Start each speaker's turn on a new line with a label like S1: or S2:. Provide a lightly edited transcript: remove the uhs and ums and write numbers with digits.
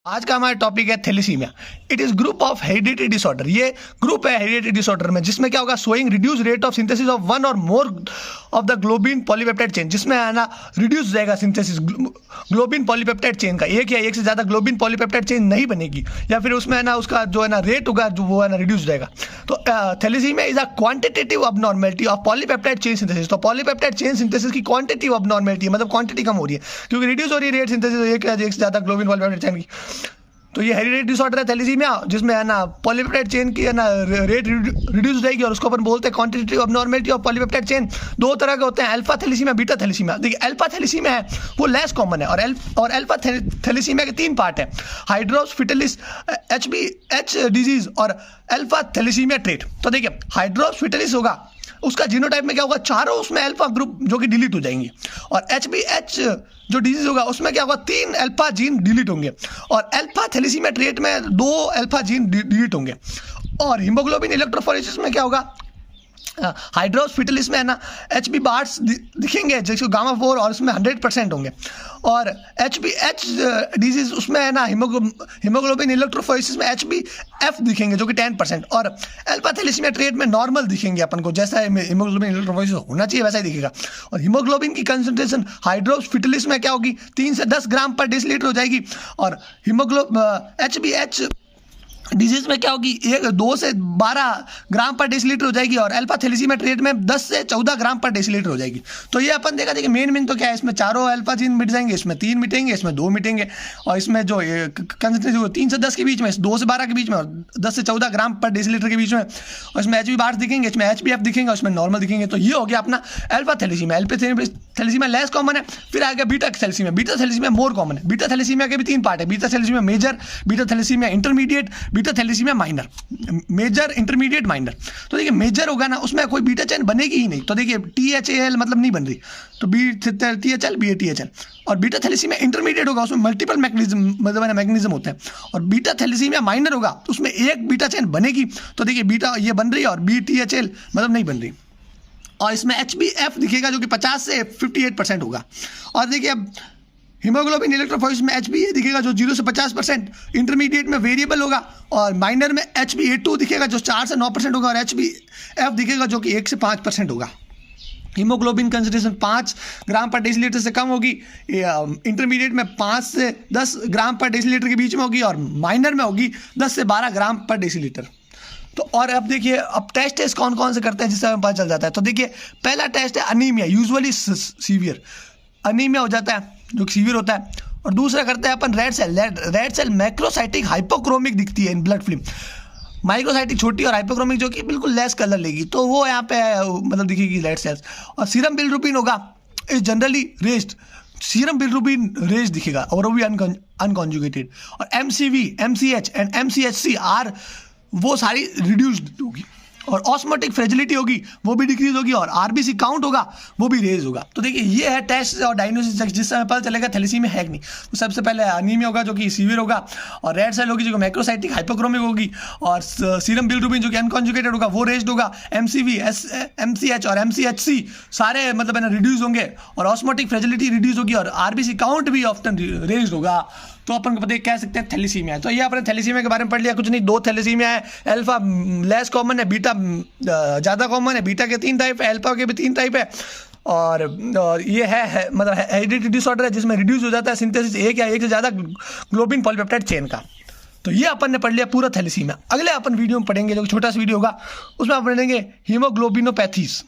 S1: आज का हमारा टॉपिक है thalassemia. It is group of heredity disorder. ये ग्रुप है हेरिडिटी डिसऑर्डर में, जिसमें क्या होगा, showing reduce rate of synthesis of one और more of the globin polypeptide chain, जिसमें है ना रिड्यूस जाएगा सिंथेसिस ग्लोबिन पॉलीपेप्टाइड चेन का। एक या एक से ज़्यादा ग्लोबिन पॉलीपेप्टाइड चेन नहीं बनेगी, या फिर उसमें है ना उसका जो है ना रेट होगा जो वो है ना रिड्यूस जाएगा। तो thalassemia is a quantitative abnormality of polypeptide chain synthesis. तो पॉलीपेप्टाइड चेन सिंथेसिस की क्वांटिटेटिव अबनॉर्मेलिटी, मतलब क्वांटिटी कम हो रही है क्योंकि रिड्यूस हो रही है रेट सिंथेसिस एक या एक से ज़्यादा ग्लोबिन पॉलीपेप्टाइड चेन की। तो ये हेरिडिटी डिसऑर्डर है थैलेसीमिया, जिसमें है ना पॉलीपेप्टाइड चेन की है ना रेट रिड्यूस जाएगी, और उसको अपन बोलते हैं quantitative abnormality of polypeptide chain. दो तरह के होते हैं, अल्फा थैलेसीमिया, बीटा थैलेसीमिया। देखिए अल्फा थैलेसीमिया है वो लेस कॉमन है, और अल्फा थैलेसीमिया के तीन पार्ट है, हाइड्रोस फिटलिस एच डिजीज और अल्फा थैलेसीमिया ट्रेट। तो देखिए हाइड्रोस फिटलिस होगा, उसका जीनोटाइप में क्या होगा, चारों उसमें अल्फा ग्रुप जो कि डिलीट हो जाएंगे, और HbH जो डिजीज होगा उसमें क्या होगा, 3 अल्फा जीन डिलीट होंगे, और अल्फा थैलेसीमिया ट्रेट में 2 अल्फा जीन डिलीट होंगे। और हीमोग्लोबिन इलेक्ट्रोफोरेसिस में क्या होगा, हाइड्रोस फिटलिस में है ना HB बार्स दिखेंगे जैसे गामा-4, और उसमें 100% होंगे, और HbH डिजीज उसमें है ना हीमोग्लोबिन इलेक्ट्रोफोरेसिस में HbF दिखेंगे जो कि 10%, और अल्फा थैलेसीमिया ट्रेट में नॉर्मल दिखेंगे अपन को, जैसा हीमोग्लोबिन इलेक्ट्रोफोरेसिस होना चाहिए वैसा ही दिखेगा। और हीमोग्लोबिन की कंसंट्रेशन हाइड्रोस फिटलिस में क्या होगी, 3 से 10 ग्राम पर डेसीलीटर हो जाएगी, और HbH डिजीज में क्या होगी, 2 से 12 ग्राम पर डेसीलीटर हो जाएगी, और अल्फा थैलेसीमिया ट्रेट में 10 से 14 ग्राम पर डेसीलीटर हो जाएगी। तो ये अपन देखा देखिए मेन तो क्या है, इसमें चारों अल्फा जीन मिट जाएंगे, इसमें 3 मिटेंगे, इसमें 2 मिटेंगे, और इसमें जो कंसंट्रेशन 3 से 10 के बीच में, 2 से 12 के बीच में, और 10 से 14 ग्राम पर डेसीलीटर के बीच में, और इसमें HB बार्स दिखेंगे, इसमें HbF दिखेंगे, और इसमें नॉर्मल दिखेंगे। तो ये हो गया अपना alpha thalassemia. Alpha thalassemia less common है। फिर आ गया beta thalassemia. Beta thalassemia more common है। बीटा थैलेसीमिया के भी 3 पार्ट है, beta thalassemia major, beta thalassemia intermediate, beta thalassemia minor. Major, intermediate, minor. तो देखिए मेजर होगा ना उसमें कोई बीटा चेन बनेगी ही नहीं, तो देखिए THAL मतलब नहीं बन रही, तो THL BATHL। और बीटा थैलेसीमिया इंटरमीडिएट होगा, उसमें मल्टीपल मैकेनिज्म होते हैं, और बीटा थैलेसीमिया माइनर होगा तो उसमें एक बीटा चेन बनेगी, तो देखिए बीटा ये बन रही है, और BTHL मतलब नहीं बन रही, और इसमें HbF दिखेगा जो कि 50 से 58% होगा। और देखिए अब हीमोग्लोबिन इलेक्ट्रोफोरेसिस में HbA दिखेगा जो 0 से 50%, इंटरमीडिएट में वेरिएबल होगा, और माइनर में HbA2 दिखेगा जो 4 से 9% होगा, और HbF दिखेगा जो कि 1 से 5% होगा। हीमोग्लोबिन कंसंट्रेशन 5 ग्राम पर डेसीलीटर से कम होगी, इंटरमीडिएट में 5 से 10 ग्राम पर डेसीलीटर के बीच में होगी, और माइनर में होगी 10 से 12 ग्राम पर डेसीलीटर। तो और अब देखिए अब टेस्ट कौन कौन से करते हैं जिससे हमें पता चल जाता है। तो देखिए पहला टेस्ट है अनीमिया, यूजुअली सीवियर अनीमिया हो जाता है जो सीवियर होता है, और दूसरा करते हैं अपन रेड सेल मैक्रोसाइटिक हाइपोक्रोमिक दिखती है इन ब्लड फिल्म, माइक्रोसाइटिक छोटी और हाइपोक्रोमिक जो कि बिल्कुल लेस कलर लेगी, तो वो यहाँ पे मतलब दिखेगी रेड सेल्स। और सीरम बिलिरुबिन होगा is generally raised, serum bilirubin raise दिखेगा, और वो भी अनकॉन्जुगेटेड। और MCV, MCH and MCHC are वो सारी रिड्यूस्ड होगी, और ऑस्मोटिक फ्रेजिलिटी होगी वो भी डिक्रीज होगी, और RBC काउंट होगा वो भी रेज होगा। तो देखिए ये है टेस्ट और डायग्नोसिस जिससे हमें पता चलेगा थैलेसीमिया है कि नहीं। तो सबसे पहले अनीमिया होगा जो कि सीवियर होगा, और रेड सेल होगी जो कि मैक्रोसाइटिक हाइपोक्रोमिक होगी, और सीरम बिलिरुबिन जो कि अनकॉन्जुगेटेड होगा वो रेज्ड होगा, MCV, MCH और MCHC सारे मतलब है ना रिड्यूस होंगे, और ऑस्मोटिक फ्रेजिलिटी रिड्यूस होगी, और RBC काउंट भी ऑफ्टन रेज्ड होगा। तो अपन को पता कह सकते हैं थैलेसीमिया है। तो ये आपने थैलेसीमिया के बारे में पढ़ लिया, कुछ नहीं, 2 थैलेसीमिया है, अल्फा लेस कॉमन है, बीटा ज़्यादा कॉमन है, बीटा के 3 टाइप है, अल्फा के भी 3 टाइप है, और ये है मतलब हेरिडिटी डिसऑर्डर है जिसमें रिड्यूस हो जाता है सिंथेसिस एक या एक से ज़्यादा ग्लोबिन पॉलीपेप्टाइड चेन का। तो ये अपन ने पढ़ लिया पूरा थैलेसीमिया। अगले अपन वीडियो में पढ़ेंगे जो छोटा सा वीडियो होगा, उसमें आप पढ़ेंगे हीमोग्लोबिनोपैथीज।